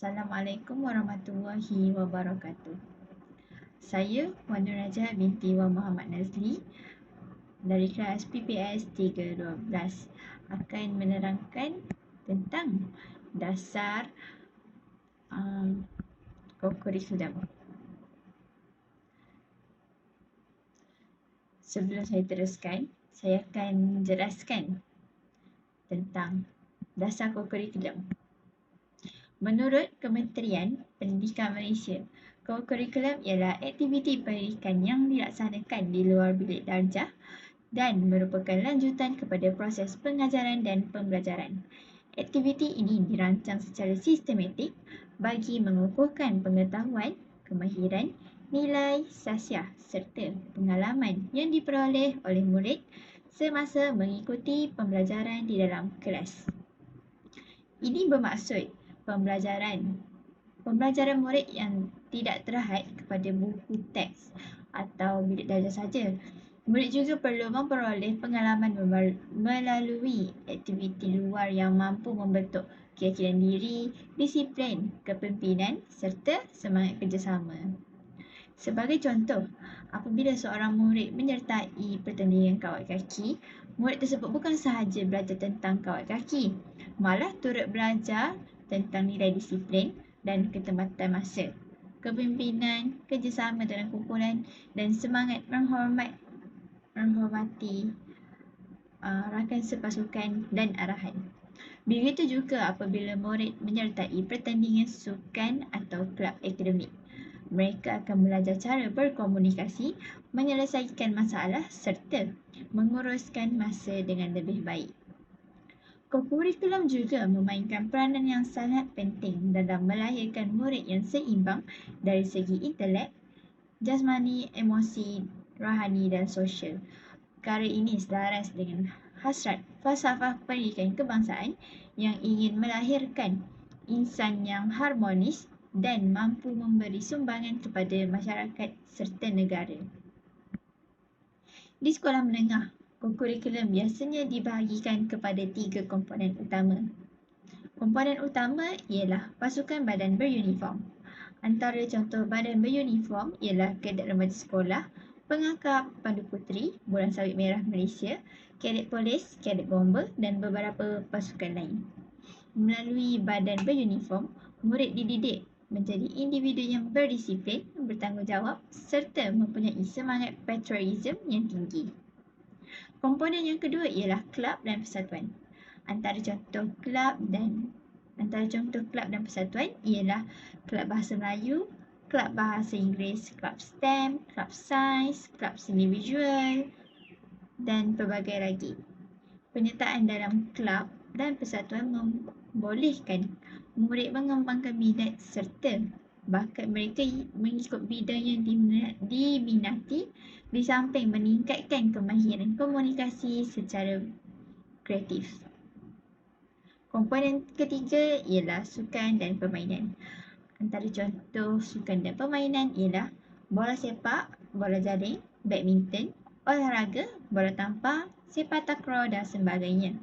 Assalamualaikum warahmatullahi wabarakatuh. Saya Wan Nur Najah binti Wan Muhammad Nazli dari kelas PPS 312 akan menerangkan tentang dasar kokurikulum. Sebelum saya teruskan, saya akan jelaskan tentang dasar kokurikulum. Menurut Kementerian Pendidikan Malaysia, kokurikulum ialah aktiviti pendidikan yang dilaksanakan di luar bilik darjah dan merupakan lanjutan kepada proses pengajaran dan pembelajaran. Aktiviti ini dirancang secara sistematik bagi mengukuhkan pengetahuan, kemahiran, nilai sasiah serta pengalaman yang diperoleh oleh murid semasa mengikuti pembelajaran di dalam kelas. Ini bermaksud pembelajaran murid yang tidak terhad kepada buku teks atau bilik darjah saja. Murid juga perlu memperoleh pengalaman melalui aktiviti luar yang mampu membentuk keyakinan diri, disiplin, kepimpinan serta semangat kerjasama. Sebagai contoh, apabila seorang murid menyertai pertandingan kawat kaki, murid tersebut bukan sahaja belajar tentang kawat kaki, malah turut belajar tentang nilai disiplin dan ketepatan masa, kepimpinan, kerjasama dalam kumpulan dan semangat menghormati rakan sepasukan dan arahan. Begitu juga apabila murid menyertai pertandingan sukan atau kelab akademik. Mereka akan belajar cara berkomunikasi, menyelesaikan masalah serta menguruskan masa dengan lebih baik. Kokurikulum juga memainkan peranan yang sangat penting dalam melahirkan murid yang seimbang dari segi intelek, jasmani, emosi, rohani dan sosial. Perkara ini selaras dengan hasrat falsafah pendidikan kebangsaan yang ingin melahirkan insan yang harmonis dan mampu memberi sumbangan kepada masyarakat serta negara. Di sekolah menengah, kokurikulum biasanya dibahagikan kepada 3 komponen utama. Komponen utama ialah pasukan badan beruniform. Antara contoh badan beruniform ialah Kadet Remaja Sekolah, Pengangkap Pandu Puteri, Bulan Sawit Merah Malaysia, Kadet Polis, Kadet Bomber dan beberapa pasukan lain. Melalui badan beruniform, murid dididik menjadi individu yang berdisiplin, bertanggungjawab serta mempunyai semangat patriotisme yang tinggi. Komponen yang kedua ialah kelab dan persatuan. Antara contoh kelab dan persatuan ialah Kelab Bahasa Melayu, Kelab Bahasa Inggeris, Kelab STEM, Kelab Sains, Kelab Seni Visual dan pelbagai lagi. Penyertaan dalam kelab dan persatuan membolehkan murid mengembangkan minat serta bakat mereka mengikut bidang yang diminati di samping meningkatkan kemahiran komunikasi secara kreatif. Komponen ketiga ialah sukan dan permainan. Antara contoh sukan dan permainan ialah bola sepak, bola jaring, badminton, olahraga, bola tampar, sepak takraw dan sebagainya.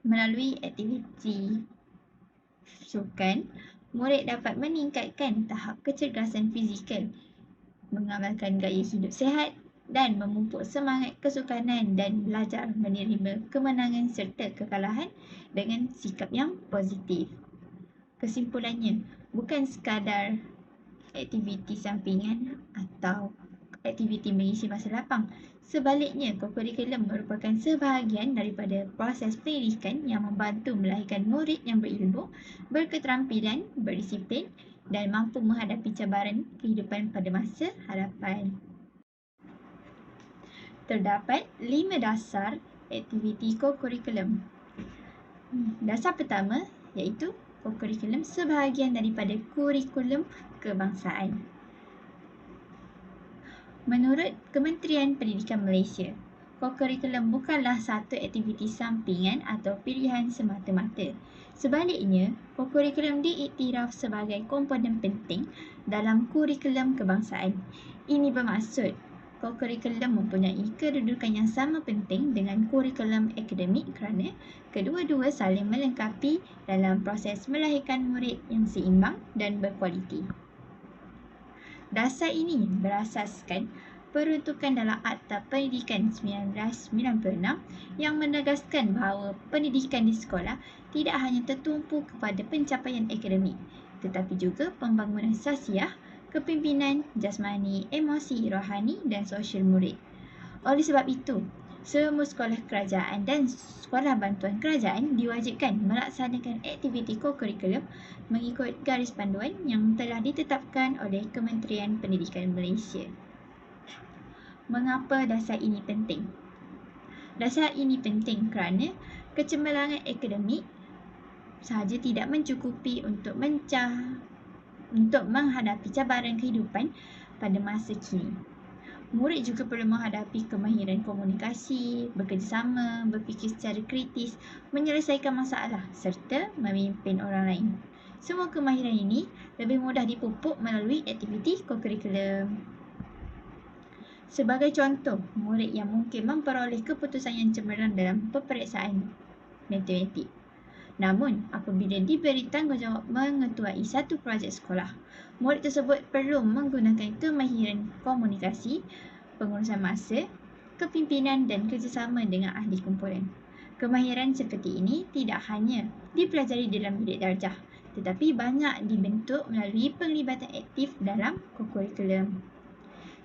Melalui aktiviti sukan, murid dapat meningkatkan tahap kecergasan fizikal, mengamalkan gaya hidup sihat dan memupuk semangat kesukanan dan belajar menerima kemenangan serta kekalahan dengan sikap yang positif. Kesimpulannya, bukan sekadar aktiviti sampingan atau aktiviti mengisi masa lapang. Sebaliknya, kokurikulum merupakan sebahagian daripada proses pendidikan yang membantu melahirkan murid yang berilmu, berketerampilan, berdisiplin dan mampu menghadapi cabaran kehidupan pada masa hadapan. Terdapat 5 dasar aktiviti kokurikulum. Dasar pertama iaitu kokurikulum sebahagian daripada kurikulum kebangsaan. Menurut Kementerian Pendidikan Malaysia, kokurikulum bukanlah satu aktiviti sampingan atau pilihan semata-mata. Sebaliknya, kokurikulum diiktiraf sebagai komponen penting dalam kurikulum kebangsaan. Ini bermaksud kokurikulum mempunyai kedudukan yang sama penting dengan kurikulum akademik kerana kedua-dua saling melengkapi dalam proses melahirkan murid yang seimbang dan berkualiti. Dasar ini berasaskan peruntukan dalam Akta Pendidikan 1996 yang menegaskan bahawa pendidikan di sekolah tidak hanya tertumpu kepada pencapaian akademik tetapi juga pembangunan sasiah, kepimpinan, jasmani, emosi, rohani dan sosial murid. Oleh sebab itu, semua sekolah kerajaan dan sekolah bantuan kerajaan diwajibkan melaksanakan aktiviti kokurikulum mengikut garis panduan yang telah ditetapkan oleh Kementerian Pendidikan Malaysia. Mengapa dasar ini penting? Dasar ini penting kerana kecemerlangan akademik sahaja tidak mencukupi untuk menghadapi cabaran kehidupan pada masa kini. Murid juga perlu menghadapi kemahiran komunikasi, bekerjasama, berfikir secara kritis, menyelesaikan masalah serta memimpin orang lain. Semua kemahiran ini lebih mudah dipupuk melalui aktiviti kokurikulum. Sebagai contoh, murid yang mungkin memperoleh keputusan yang cemerlang dalam peperiksaan matematik. Namun, apabila diberi tanggungjawab mengetuai satu projek sekolah, murid tersebut perlu menggunakan kemahiran komunikasi, pengurusan masa, kepimpinan dan kerjasama dengan ahli kumpulan. Kemahiran seperti ini tidak hanya dipelajari dalam bilik darjah, tetapi banyak dibentuk melalui penglibatan aktif dalam kokurikulum.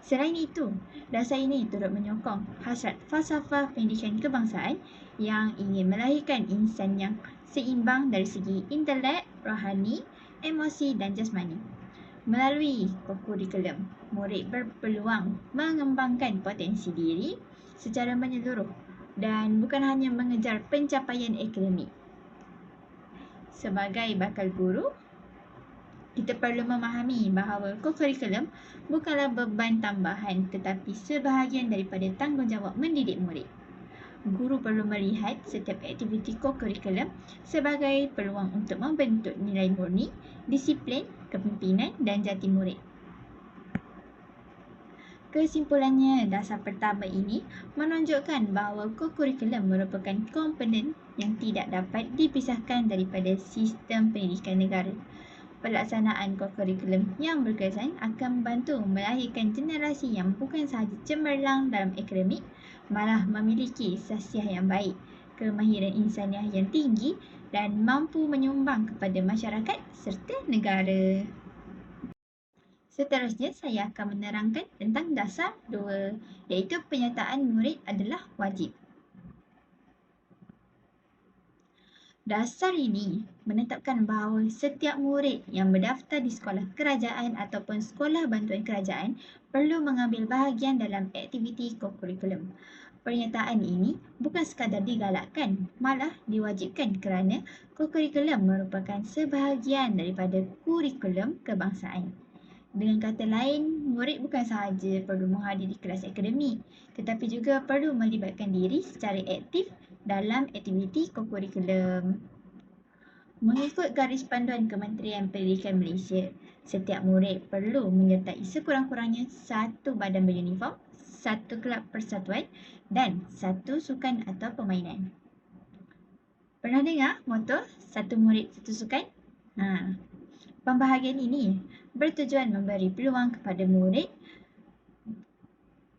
Selain itu, dasar ini turut menyokong hasrat falsafah pendidikan kebangsaan yang ingin melahirkan insan yang seimbang dari segi intelek, rohani, emosi dan jasmani. Melalui kokurikulum, murid berpeluang mengembangkan potensi diri secara menyeluruh dan bukan hanya mengejar pencapaian akademik. Sebagai bakal guru, kita perlu memahami bahawa kokurikulum bukanlah beban tambahan tetapi sebahagian daripada tanggungjawab mendidik murid. Guru perlu melihat setiap aktiviti kokurikulum sebagai peluang untuk membentuk nilai murni, disiplin, kepimpinan dan jati murid. Kesimpulannya, dasar pertama ini menunjukkan bahawa kokurikulum merupakan komponen yang tidak dapat dipisahkan daripada sistem pendidikan negara. Pelaksanaan kokurikulum yang berkesan akan membantu melahirkan generasi yang bukan sahaja cemerlang dalam akademik, malah memiliki sasiah yang baik, kemahiran insaniah yang tinggi dan mampu menyumbang kepada masyarakat serta negara. Seterusnya, saya akan menerangkan tentang dasar 2, iaitu penyertaan murid adalah wajib. Dasar ini menetapkan bahawa setiap murid yang berdaftar di sekolah kerajaan ataupun sekolah bantuan kerajaan perlu mengambil bahagian dalam aktiviti kokurikulum. Pernyataan ini bukan sekadar digalakkan, malah diwajibkan kerana kokurikulum merupakan sebahagian daripada kurikulum kebangsaan. Dengan kata lain, murid bukan sahaja perlu menghadiri kelas akademik, tetapi juga perlu melibatkan diri secara aktif dalam aktiviti kokurikulum. Mengikut garis panduan Kementerian Pendidikan Malaysia, setiap murid perlu menyertai sekurang-kurangnya satu badan beruniform, satu kelab persatuan dan satu sukan atau permainan. Pernah dengar moto satu murid satu sukan? Pembahagian ini bertujuan memberi peluang kepada murid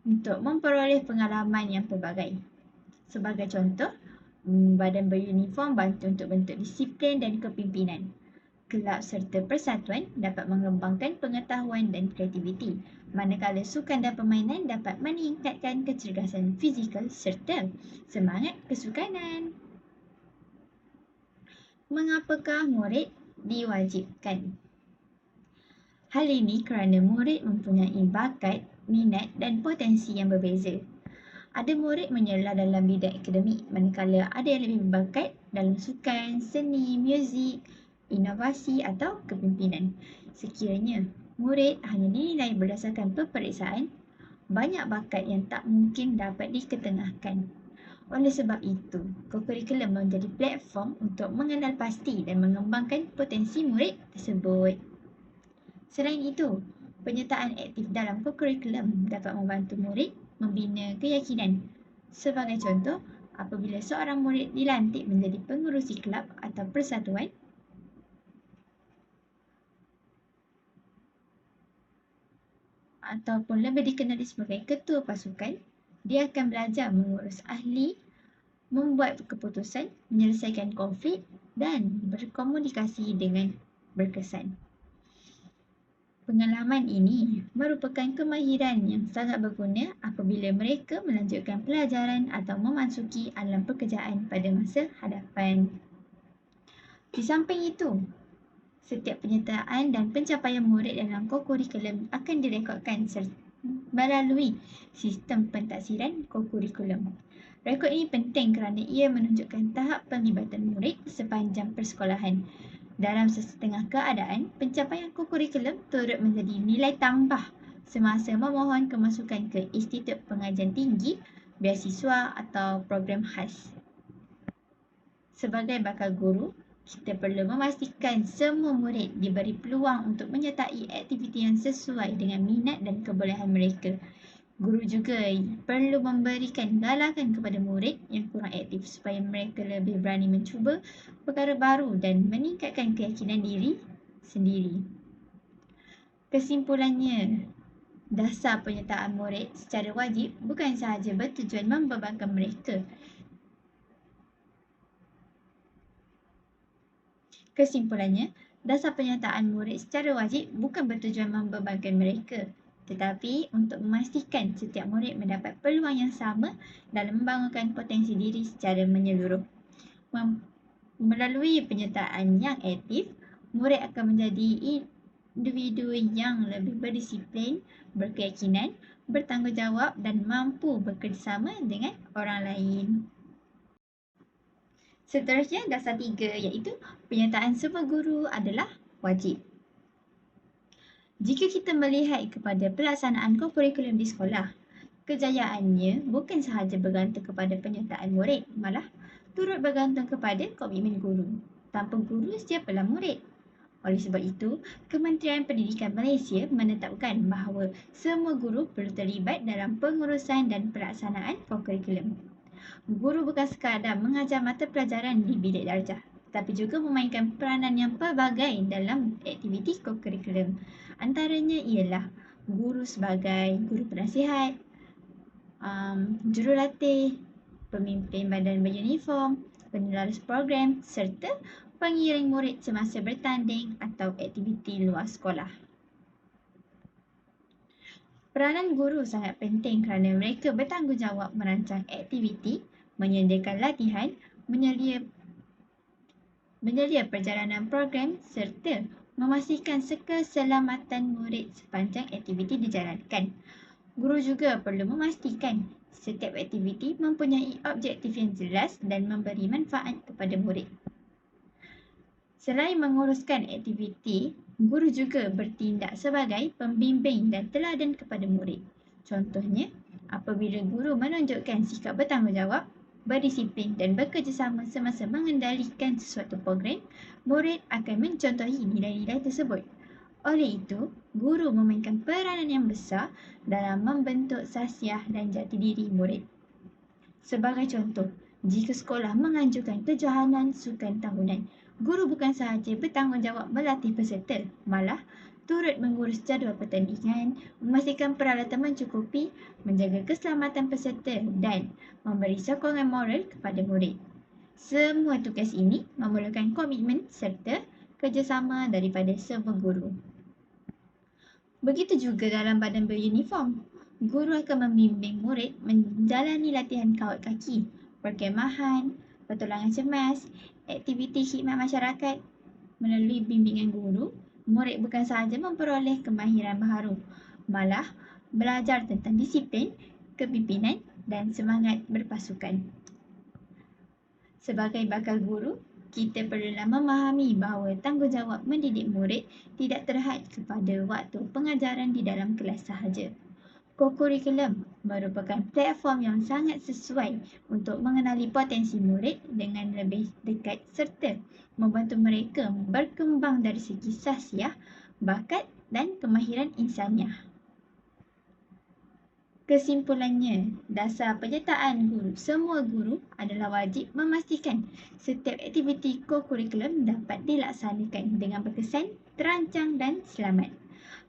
untuk memperoleh pengalaman yang pelbagai. Sebagai contoh, badan beruniform bantu untuk bentuk disiplin dan kepimpinan. Kelab serta persatuan dapat mengembangkan pengetahuan dan kreativiti, manakala sukan dan permainan dapat meningkatkan kecergasan fizikal serta semangat kesukanan. Mengapakah murid diwajibkan? Hal ini kerana murid mempunyai bakat, minat dan potensi yang berbeza. Ada murid menyerlah dalam bidang akademik, manakala ada yang lebih berbakat dalam sukan, seni, muzik, inovasi atau kepimpinan. Sekiranya murid hanya dinilai berdasarkan peperiksaan, banyak bakat yang tak mungkin dapat diketengahkan. Oleh sebab itu, kokurikulum menjadi platform untuk mengenal pasti dan mengembangkan potensi murid tersebut. Selain itu, Penyertaan aktif dalam kokurikulum dapat membantu murid membina keyakinan. Sebagai contoh, apabila seorang murid dilantik menjadi pengerusi kelab atau persatuan, ataupun lebih dikenali sebagai ketua pasukan, dia akan belajar mengurus ahli, membuat keputusan, menyelesaikan konflik dan berkomunikasi dengan berkesan. Pengalaman ini merupakan kemahiran yang sangat berguna apabila mereka melanjutkan pelajaran atau memasuki alam pekerjaan pada masa hadapan. Di samping itu, setiap penyertaan dan pencapaian murid dalam kokurikulum akan direkodkan melalui sistem pentaksiran kokurikulum. Rekod ini penting kerana ia menunjukkan tahap penglibatan murid sepanjang persekolahan. Dalam sesetengah keadaan, pencapaian kokurikulum turut menjadi nilai tambah semasa memohon kemasukan ke Institut Pengajian Tinggi, beasiswa atau program khas. Sebagai bakal guru, kita perlu memastikan semua murid diberi peluang untuk menyertai aktiviti yang sesuai dengan minat dan kebolehan mereka. Guru juga perlu memberikan galakan kepada murid yang kurang aktif supaya mereka lebih berani mencuba perkara baru dan meningkatkan keyakinan diri sendiri. Kesimpulannya, dasar penyertaan murid secara wajib bukan sahaja bertujuan membebankan mereka. Dasar penyertaan murid secara wajib bukan bertujuan membebankan mereka, tetapi untuk memastikan setiap murid mendapat peluang yang sama dalam membangunkan potensi diri secara menyeluruh. Melalui penyertaan yang aktif, murid akan menjadi individu yang lebih berdisiplin, berkeyakinan, bertanggungjawab dan mampu bekerjasama dengan orang lain. Seterusnya, dasar 3 iaitu penyertaan semua guru adalah wajib. Jika kita melihat kepada pelaksanaan kokurikulum di sekolah, kejayaannya bukan sahaja bergantung kepada penyertaan murid, malah turut bergantung kepada komitmen guru. Tanpa guru, siapalah murid? Oleh sebab itu, Kementerian Pendidikan Malaysia menetapkan bahawa semua guru perlu terlibat dalam pengurusan dan pelaksanaan kokurikulum. Guru bukan sekadar mengajar mata pelajaran di bilik darjah, tetapi juga memainkan peranan yang pelbagai dalam aktiviti kokurikulum. Antaranya ialah guru sebagai guru penasihat, jurulatih, pemimpin badan beruniform, penelarus program serta pengiring murid semasa bertanding atau aktiviti luar sekolah. Peranan guru sangat penting kerana mereka bertanggungjawab merancang aktiviti, menyediakan latihan, menyelia perjalanan program serta memastikan keselamatan murid sepanjang aktiviti dijalankan. Guru juga perlu memastikan setiap aktiviti mempunyai objektif yang jelas dan memberi manfaat kepada murid. Selain menguruskan aktiviti, guru juga bertindak sebagai pembimbing dan teladan kepada murid. Contohnya, apabila guru menunjukkan sikap bertanggungjawab, berdisiplin dan bekerjasama semasa mengendalikan sesuatu program, murid akan mencontohi nilai-nilai tersebut. Oleh itu, guru memainkan peranan yang besar dalam membentuk sahsiah dan jati diri murid. Sebagai contoh, jika sekolah menganjurkan kejohanan sukan tahunan, guru bukan sahaja bertanggungjawab melatih peserta, malah turut mengurus jadual pertandingan, memastikan peralatan mencukupi, menjaga keselamatan peserta dan memberi sokongan moral kepada murid. Semua tugas ini memerlukan komitmen serta kerjasama daripada semua guru. Begitu juga dalam badan beruniform, guru akan membimbing murid menjalani latihan kawat kaki, perkemahan, pertolongan cemas, aktiviti khidmat masyarakat. Melalui bimbingan guru, murid bukan sahaja memperoleh kemahiran baharu, malah belajar tentang disiplin, kepimpinan dan semangat berpasukan. Sebagai bakal guru, kita perlulah memahami bahawa tanggungjawab mendidik murid tidak terhad kepada waktu pengajaran di dalam kelas sahaja. Kokurikulum merupakan platform yang sangat sesuai untuk mengenali potensi murid dengan lebih dekat serta membantu mereka berkembang dari segi sahsiah, bakat dan kemahiran insaniah. Kesimpulannya, dasar penyertaan guru. Semua guru adalah wajib memastikan setiap aktiviti kokurikulum dapat dilaksanakan dengan berkesan, terancang dan selamat.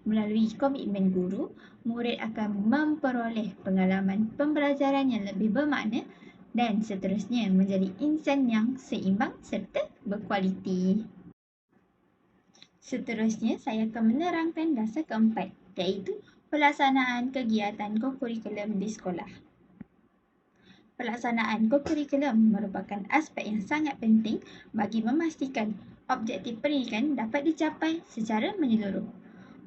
Melalui komitmen guru, murid akan memperoleh pengalaman pembelajaran yang lebih bermakna dan seterusnya menjadi insan yang seimbang serta berkualiti. Seterusnya, saya akan menerangkan dasar keempat, iaitu pelaksanaan kegiatan kokurikulum di sekolah. Pelaksanaan kokurikulum merupakan aspek yang sangat penting bagi memastikan objektif pendidikan dapat dicapai secara menyeluruh.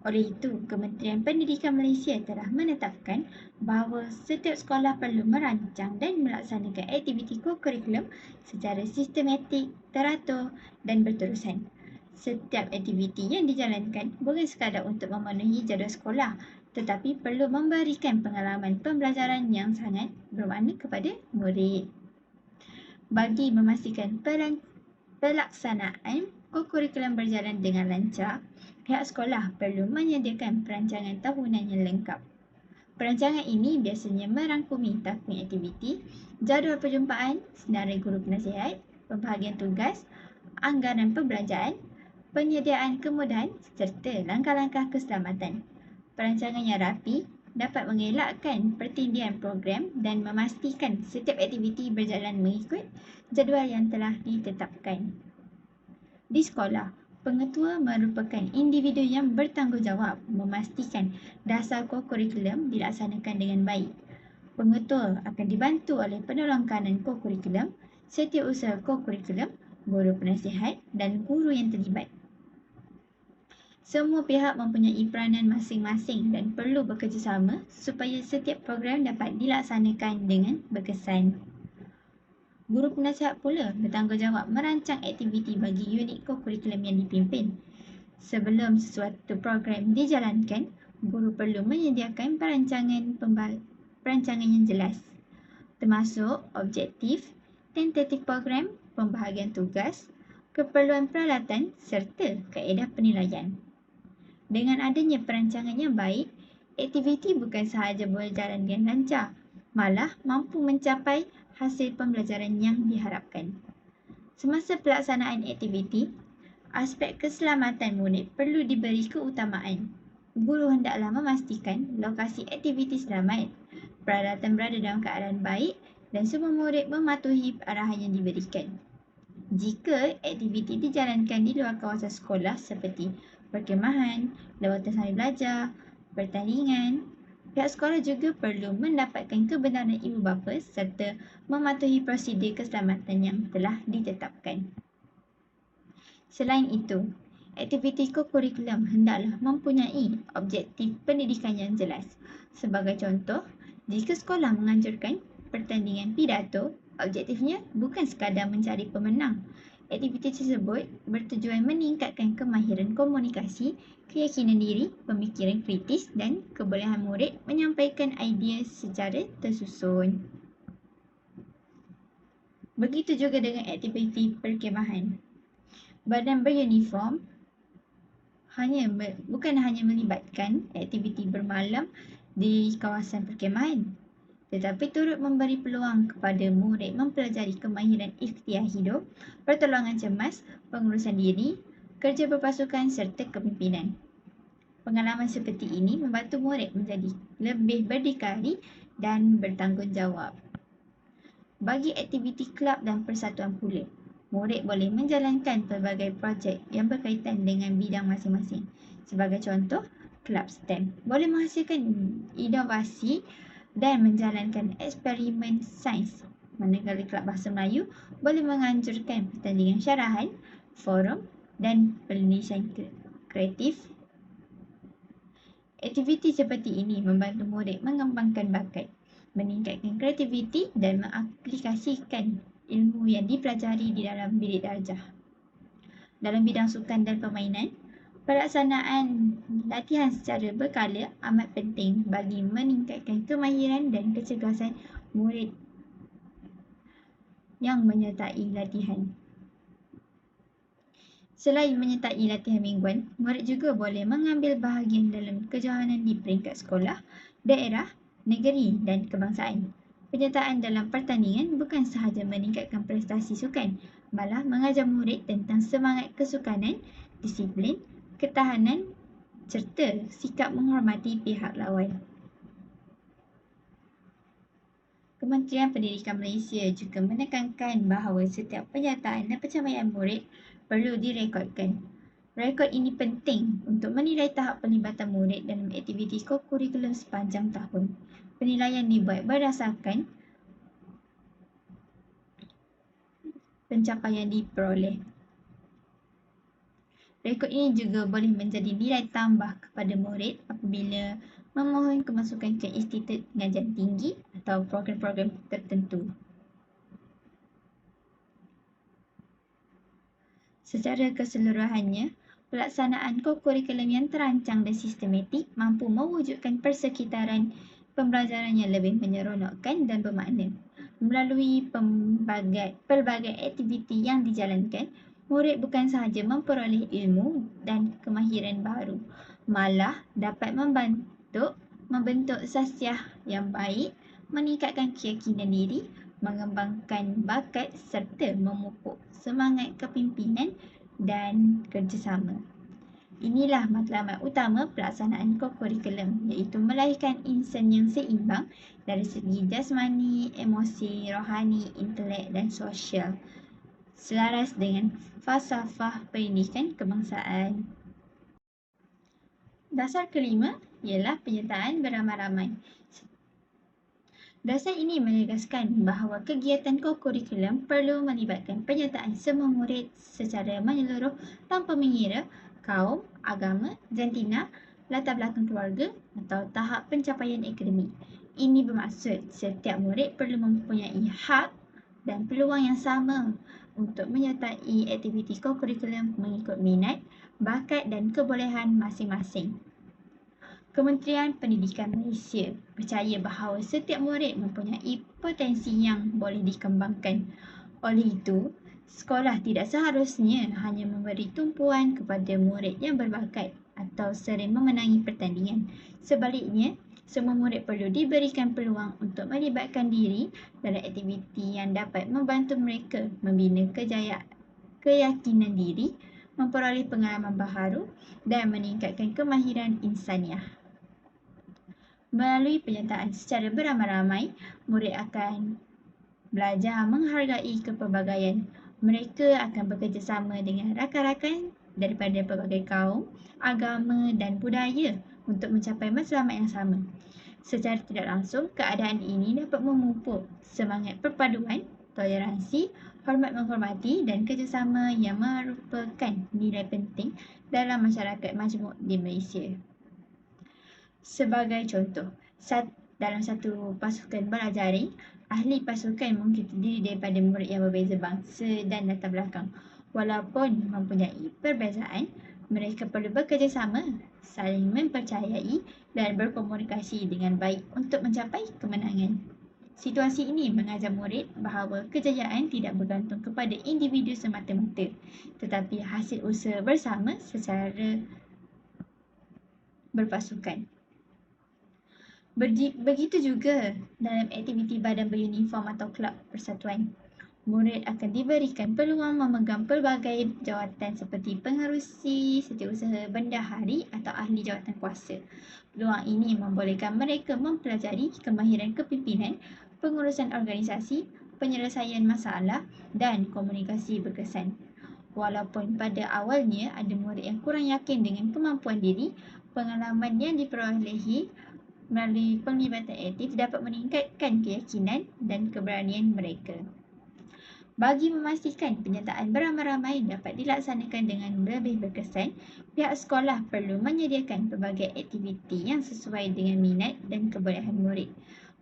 Oleh itu, Kementerian Pendidikan Malaysia telah menetapkan bahawa setiap sekolah perlu merancang dan melaksanakan aktiviti kokurikulum secara sistematik, teratur dan berterusan. Setiap aktiviti yang dijalankan bukan sekadar untuk memenuhi jadual sekolah, tetapi perlu memberikan pengalaman pembelajaran yang sangat bermakna kepada murid. Bagi memastikan pelaksanaan kokurikulum berjalan dengan lancar, pihak sekolah perlu menyediakan perancangan tahunan yang lengkap. Perancangan ini biasanya merangkumi takvim aktiviti, jadual perjumpaan, senarai guru penasihat, pembahagian tugas, anggaran perbelanjaan, penyediaan kemudahan serta langkah-langkah keselamatan. Perancangan yang rapi dapat mengelakkan pertindihan program dan memastikan setiap aktiviti berjalan mengikut jadual yang telah ditetapkan. Di sekolah, pengetua merupakan individu yang bertanggungjawab memastikan dasar kokurikulum dilaksanakan dengan baik. Pengetua akan dibantu oleh penolong kanan kokurikulum, setiausaha kokurikulum, guru penasihat dan guru yang terlibat. Semua pihak mempunyai peranan masing-masing dan perlu bekerjasama supaya setiap program dapat dilaksanakan dengan berkesan. Guru penasihat pula bertanggungjawab merancang aktiviti bagi unit kokurikulum yang dipimpin. Sebelum sesuatu program dijalankan, guru perlu menyediakan perancangan yang jelas, termasuk objektif, tentatif program, pembahagian tugas, keperluan peralatan serta kaedah penilaian. Dengan adanya perancangan yang baik, aktiviti bukan sahaja boleh jalan dengan lancar, malah mampu mencapai hasil pembelajaran yang diharapkan. Semasa pelaksanaan aktiviti, aspek keselamatan murid perlu diberi keutamaan. Guru hendaklah memastikan lokasi aktiviti selamat, peralatan berada dalam keadaan baik dan semua murid mematuhi arahan yang diberikan. Jika aktiviti dijalankan di luar kawasan sekolah seperti perkemahan, lawatan sambil belajar, pertandingan, pihak sekolah juga perlu mendapatkan kebenaran ibu bapa serta mematuhi prosedur keselamatan yang telah ditetapkan. Selain itu, aktiviti kokurikulum hendaklah mempunyai objektif pendidikan yang jelas. Sebagai contoh, jika sekolah menganjurkan pertandingan pidato, objektifnya bukan sekadar mencari pemenang. Aktiviti tersebut bertujuan meningkatkan kemahiran komunikasi, keyakinan diri, pemikiran kritis dan kebolehan murid menyampaikan idea secara tersusun. Begitu juga dengan aktiviti perkemahan. Badan beruniform bukan hanya melibatkan aktiviti bermalam di kawasan perkemahan, tetapi turut memberi peluang kepada murid mempelajari kemahiran ikhtiar hidup, pertolongan cemas, pengurusan diri, kerja berpasukan serta kepimpinan. Pengalaman seperti ini membantu murid menjadi lebih berdikari dan bertanggungjawab. Bagi aktiviti kelab dan persatuan pula, murid boleh menjalankan pelbagai projek yang berkaitan dengan bidang masing-masing. Sebagai contoh, kelab STEM boleh menghasilkan inovasi dan menjalankan eksperimen sains, manakala kelab Bahasa Melayu boleh menganjurkan pertandingan syarahan, forum dan penulisan kreatif. Aktiviti seperti ini membantu murid mengembangkan bakat, meningkatkan kreativiti dan mengaplikasikan ilmu yang dipelajari di dalam bilik darjah. Dalam bidang sukan dan permainan, pelaksanaan latihan secara berkala amat penting bagi meningkatkan kemahiran dan kecergasan murid yang menyertai latihan. Selain menyertai latihan mingguan, murid juga boleh mengambil bahagian dalam kejohanan di peringkat sekolah, daerah, negeri dan kebangsaan. Penyertaan dalam pertandingan bukan sahaja meningkatkan prestasi sukan, malah mengajar murid tentang semangat kesukanan, disiplin, ketahanan serta sikap menghormati pihak lawan. Kementerian Pendidikan Malaysia juga menekankan bahawa setiap penyertaan dan pencapaian murid perlu direkodkan. Rekod ini penting untuk menilai tahap pelibatan murid dalam aktiviti kokurikulum sepanjang tahun. Penilaian dibuat berdasarkan pencapaian diperoleh. Rekod ini juga boleh menjadi nilai tambah kepada murid apabila memohon kemasukan ke institut pengajian tinggi atau program-program tertentu. Secara keseluruhannya, pelaksanaan kokurikulum yang terancang dan sistematik mampu mewujudkan persekitaran pembelajaran yang lebih menyeronokkan dan bermakna. Melalui pelbagai aktiviti yang dijalankan, murid bukan sahaja memperoleh ilmu dan kemahiran baru, malah dapat membentuk sasiah yang baik, meningkatkan keyakinan diri, mengembangkan bakat serta memupuk semangat kepimpinan dan kerjasama. Inilah matlamat utama pelaksanaan kokurikulum, iaitu melahirkan insan yang seimbang dari segi jasmani, emosi, rohani, intelek dan sosial, selaras dengan falsafah pendidikan kebangsaan. Dasar kelima ialah penyertaan beramai-ramai. Dasar ini menegaskan bahawa kegiatan kokurikulum perlu melibatkan penyertaan semua murid secara menyeluruh tanpa mengira kaum, agama, jantina, latar belakang keluarga atau tahap pencapaian akademik. Ini bermaksud setiap murid perlu mempunyai hak dan peluang yang sama untuk menyertai aktiviti kokurikulum mengikut minat, bakat dan kebolehan masing-masing. Kementerian Pendidikan Malaysia percaya bahawa setiap murid mempunyai potensi yang boleh dikembangkan. Oleh itu, sekolah tidak seharusnya hanya memberi tumpuan kepada murid yang berbakat atau sering memenangi pertandingan. Sebaliknya, semua murid perlu diberikan peluang untuk melibatkan diri dalam aktiviti yang dapat membantu mereka membina keyakinan diri, memperoleh pengalaman baharu dan meningkatkan kemahiran insaniah. Melalui penyertaan secara beramai-ramai, murid akan belajar menghargai kepelbagaian. Mereka akan bekerjasama dengan rakan-rakan daripada pelbagai kaum, agama dan budaya untuk mencapai matlamat yang sama. Secara tidak langsung, keadaan ini dapat memupuk semangat perpaduan, toleransi, hormat menghormati dan kerjasama yang merupakan nilai penting dalam masyarakat majmuk di Malaysia. Sebagai contoh, dalam satu pasukan bola jaring, ahli pasukan mungkin terdiri daripada murid yang berbeza bangsa dan latar belakang. Walaupun mempunyai perbezaan, mereka perlu bekerjasama, saling mempercayai dan berkomunikasi dengan baik untuk mencapai kemenangan. Situasi ini mengajar murid bahawa kejayaan tidak bergantung kepada individu semata-mata, tetapi hasil usaha bersama secara berpasukan. Begitu juga dalam aktiviti badan beruniform atau kelab persatuan. Murid akan diberikan peluang memegang pelbagai jawatan seperti pengerusi, setiausaha, bendahari atau ahli jawatan kuasa. Peluang ini membolehkan mereka mempelajari kemahiran kepimpinan, pengurusan organisasi, penyelesaian masalah dan komunikasi berkesan. Walaupun pada awalnya ada murid yang kurang yakin dengan kemampuan diri, pengalaman yang diperolehi melalui penglibatan aktif dapat meningkatkan keyakinan dan keberanian mereka. Bagi memastikan penyertaan beramai-ramai dapat dilaksanakan dengan lebih berkesan, pihak sekolah perlu menyediakan pelbagai aktiviti yang sesuai dengan minat dan kebolehan murid.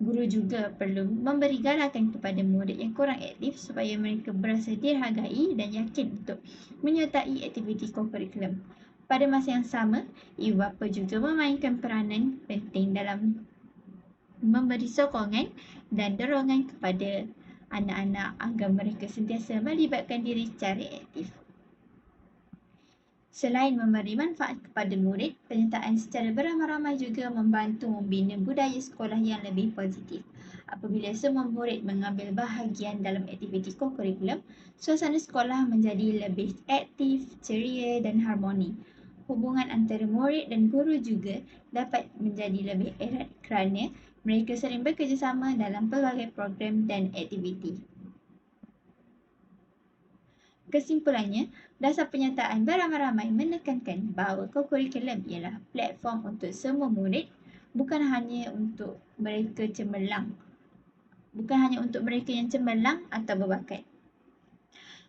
Guru juga perlu memberi galakan kepada murid yang kurang aktif supaya mereka berasa dihargai dan yakin untuk menyertai aktiviti kokurikulum. Pada masa yang sama, ibu bapa juga memainkan peranan penting dalam memberi sokongan dan dorongan kepada anak-anak agar mereka sentiasa melibatkan diri secara aktif. Selain memberi manfaat kepada murid, penyertaan secara beramai-ramai juga membantu membina budaya sekolah yang lebih positif. Apabila semua murid mengambil bahagian dalam aktiviti kokurikulum, suasana sekolah menjadi lebih aktif, ceria dan harmoni. Hubungan antara murid dan guru juga dapat menjadi lebih erat kerana mereka sering bekerjasama dalam pelbagai program dan aktiviti. Kesimpulannya, dasar penyertaan beramai-ramai menekankan bahawa kokurikulum ialah platform untuk semua murid, bukan hanya untuk mereka yang cemerlang atau berbakat.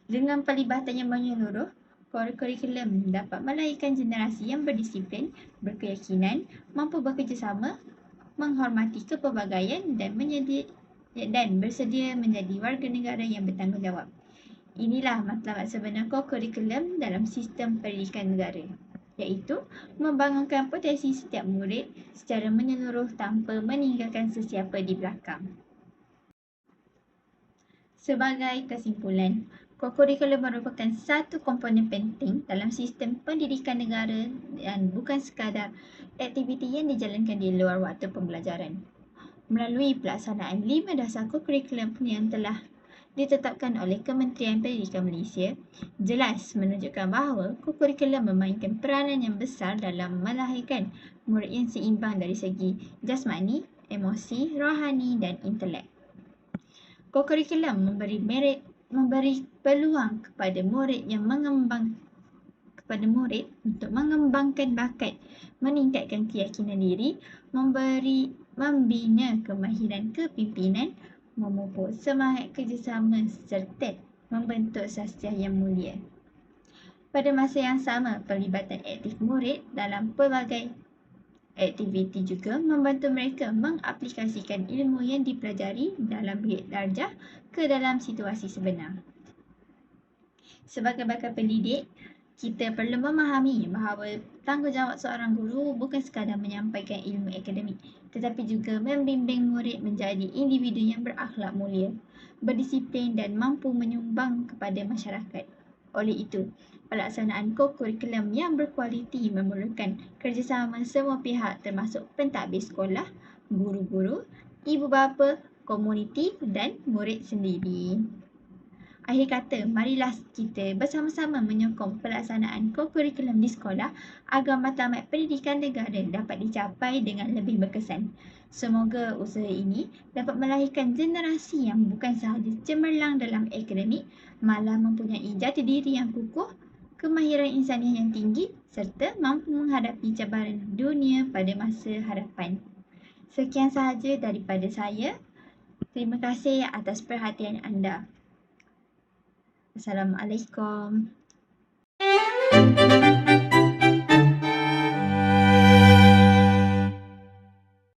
Dengan pelibatan yang menyeluruh, kokurikulum dapat melahirkan generasi yang berdisiplin, berkeyakinan, mampu bekerjasama, menghormati kepelbagaian dan bersedia menjadi warga negara yang bertanggungjawab. Inilah matlamat sebenar kokurikulum dalam sistem pendidikan negara, iaitu membangunkan potensi setiap murid secara menyeluruh tanpa meninggalkan sesiapa di belakang. Sebagai kesimpulan, kokurikulum merupakan satu komponen penting dalam sistem pendidikan negara dan bukan sekadar aktiviti yang dijalankan di luar waktu pembelajaran. Melalui pelaksanaan 5 dasar kokurikulum yang telah ditetapkan oleh Kementerian Pendidikan Malaysia, jelas menunjukkan bahawa kokurikulum memainkan peranan yang besar dalam melahirkan murid yang seimbang dari segi jasmani, emosi, rohani dan intelek. Kokurikulum memberi peluang kepada murid untuk mengembangkan bakat, meningkatkan keyakinan diri, membina kemahiran kepimpinan, memupuk semangat kerjasama serta membentuk sastia yang mulia. Pada masa yang sama, pelibatan aktif murid dalam pelbagai aktiviti juga membantu mereka mengaplikasikan ilmu yang dipelajari dalam bilik darjah ke dalam situasi sebenar. Sebagai bakal pendidik, kita perlu memahami bahawa tanggungjawab seorang guru bukan sekadar menyampaikan ilmu akademik, tetapi juga membimbing murid menjadi individu yang berakhlak mulia, berdisiplin dan mampu menyumbang kepada masyarakat. Oleh itu, pelaksanaan kokurikulum yang berkualiti memerlukan kerjasama semua pihak termasuk pentadbir sekolah, guru-guru, ibu bapa, komuniti dan murid sendiri. Akhir kata, marilah kita bersama-sama menyokong pelaksanaan kokurikulum di sekolah agar matlamat pendidikan negara dapat dicapai dengan lebih berkesan. Semoga usaha ini dapat melahirkan generasi yang bukan sahaja cemerlang dalam akademik, malah mempunyai jati diri yang kukuh, kemahiran insaniah yang tinggi serta mampu menghadapi cabaran dunia pada masa hadapan. Sekian sahaja daripada saya. Terima kasih atas perhatian anda. Assalamualaikum.